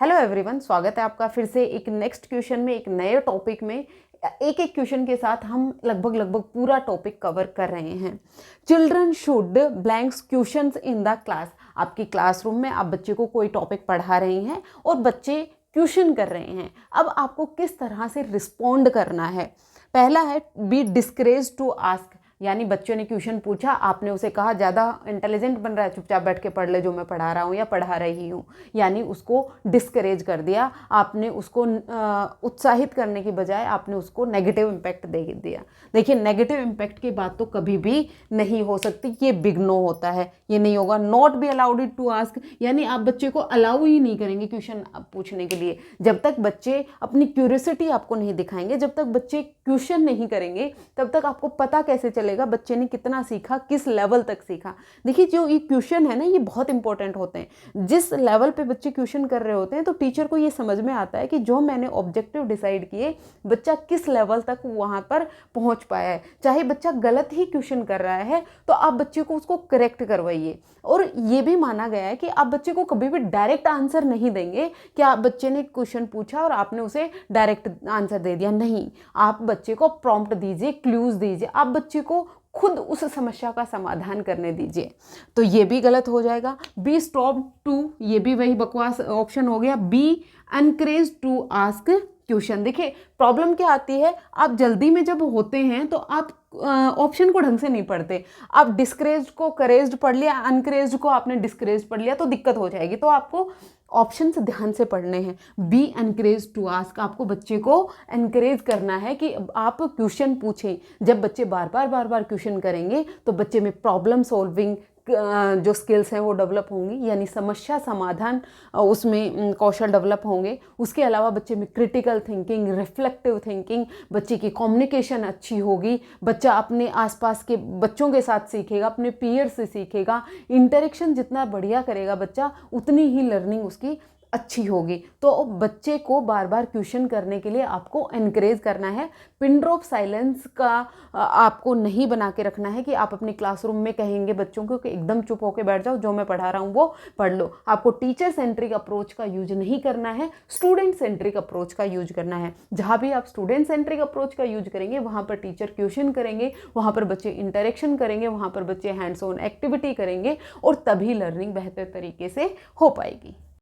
Hello everyone, स्वागत है आपका फिर से एक नेक्स्ट क्वेश्चन में, एक नए टॉपिक में। एक एक क्वेश्चन के साथ हम लगभग पूरा टॉपिक कवर कर रहे हैं। Children should blanks questions in the class. आपकी क्लासरूम में आप बच्चे को कोई टॉपिक पढ़ा रही हैं और बच्चे क्वेश्चन कर रहे हैं। अब आपको किस तरह से रिस्पॉन्ड करना है। पहला है बी डिस्करेज टू आस्क, यानी बच्चों ने क्वेश्चन पूछा, आपने उसे कहा ज़्यादा इंटेलिजेंट बन रहा है, चुपचाप बैठ के पढ़ ले जो मैं पढ़ा रहा हूँ या पढ़ा रही हूँ, यानी उसको डिस्करेज कर दिया आपने। उसको उत्साहित करने की बजाय आपने उसको नेगेटिव इम्पैक्ट दे दिया। देखिए, नेगेटिव इम्पैक्ट की बात तो कभी भी नहीं हो सकती, ये बिग नो होता है, ये नहीं होगा। Not be allowed to ask, यानी आप बच्चे को अलाउ ही नहीं करेंगे क्वेश्चन पूछने के लिए। जब तक बच्चे अपनी क्यूरियोसिटी आपको नहीं दिखाएंगे, जब तक बच्चे क्वेश्चन नहीं करेंगे, तब तक आपको पता कैसे चलेगा बच्चे ने कितना सीखा, किस लेवल तक सीखा। देखिए, जो ये क्वेश्चन है ना, ये बहुत इंपॉर्टेंट होते हैं। जिस लेवल पे बच्चे क्वेश्चन कर रहे होते हैं तो टीचर को ये समझ में आता है कि जो मैंने ऑब्जेक्टिव डिसाइड किए, बच्चा किस लेवल तक वहां पर पहुंच पाया है। चाहे बच्चा गलत ही क्वेश्चन कर रहा है तो आप बच्चे को उसको करेक्ट करवाइए। और ये भी माना गया है कि आप बच्चे को कभी भी डायरेक्ट आंसर नहीं देंगे कि आप बच्चे ने क्वेश्चन पूछा और आपने उसे डायरेक्ट आंसर दे दिया। नहीं, आप बच्चे को प्रॉम्प्ट दीजिए, क्लूज दीजिए, आप बच्चे को खुद उस समस्या का समाधान करने दीजिए। तो ये भी गलत हो जाएगा। बी स्टॉप टू, ये भी वही बकवास ऑप्शन हो गया। Be encourage to ask question. देखिए, प्रॉब्लम क्या आती है, आप जल्दी में जब होते हैं तो आप ऑप्शन को ढंग से नहीं पढ़ते। आप डिस्करेज को करेज्ड पढ़ लिया, अनकरेज्ड को आपने डिस्करेज पढ़ लिया, तो दिक्कत हो जाएगी। तो आपको ऑप्शन से ध्यान से पढ़ने हैं। बी एनकरेज टू आस्क, आपको बच्चे को एनकरेज करना है कि आप क्वेश्चन पूछें। जब बच्चे बार बार क्वेश्चन करेंगे तो बच्चे में प्रॉब्लम सॉल्विंग जो स्किल्स हैं वो डेवलप होंगी, यानी समस्या समाधान उसमें कौशल डेवलप होंगे। उसके अलावा बच्चे में क्रिटिकल थिंकिंग, रिफ्लेक्टिव थिंकिंग, बच्चे की कम्युनिकेशन अच्छी होगी। बच्चा अपने आसपास के बच्चों के साथ सीखेगा, अपने पीयर से सीखेगा। इंटरेक्शन जितना बढ़िया करेगा बच्चा, उतनी ही लर्निंग उसकी अच्छी होगी। तो बच्चे को बार बार क्वेश्चन करने के लिए आपको एनकरेज करना है। पिन ड्रॉप साइलेंस का आपको नहीं बना के रखना है कि आप अपनी क्लासरूम में कहेंगे बच्चों को कि एकदम चुप होकर बैठ जाओ, जो मैं पढ़ा रहा हूँ वो पढ़ लो। आपको टीचर सेंट्रिक अप्रोच का यूज नहीं करना है, स्टूडेंट सेंट्रिक अप्रोच का यूज करना है। जहाँ भी आप स्टूडेंट सेंट्रिक अप्रोच का यूज करेंगे, वहाँ पर टीचर क्वेश्चन करेंगे, वहाँ पर बच्चे इंटरेक्शन करेंगे, वहाँ पर बच्चे हैंड्स ऑन एक्टिविटी करेंगे, और तभी लर्निंग बेहतर तरीके से हो पाएगी।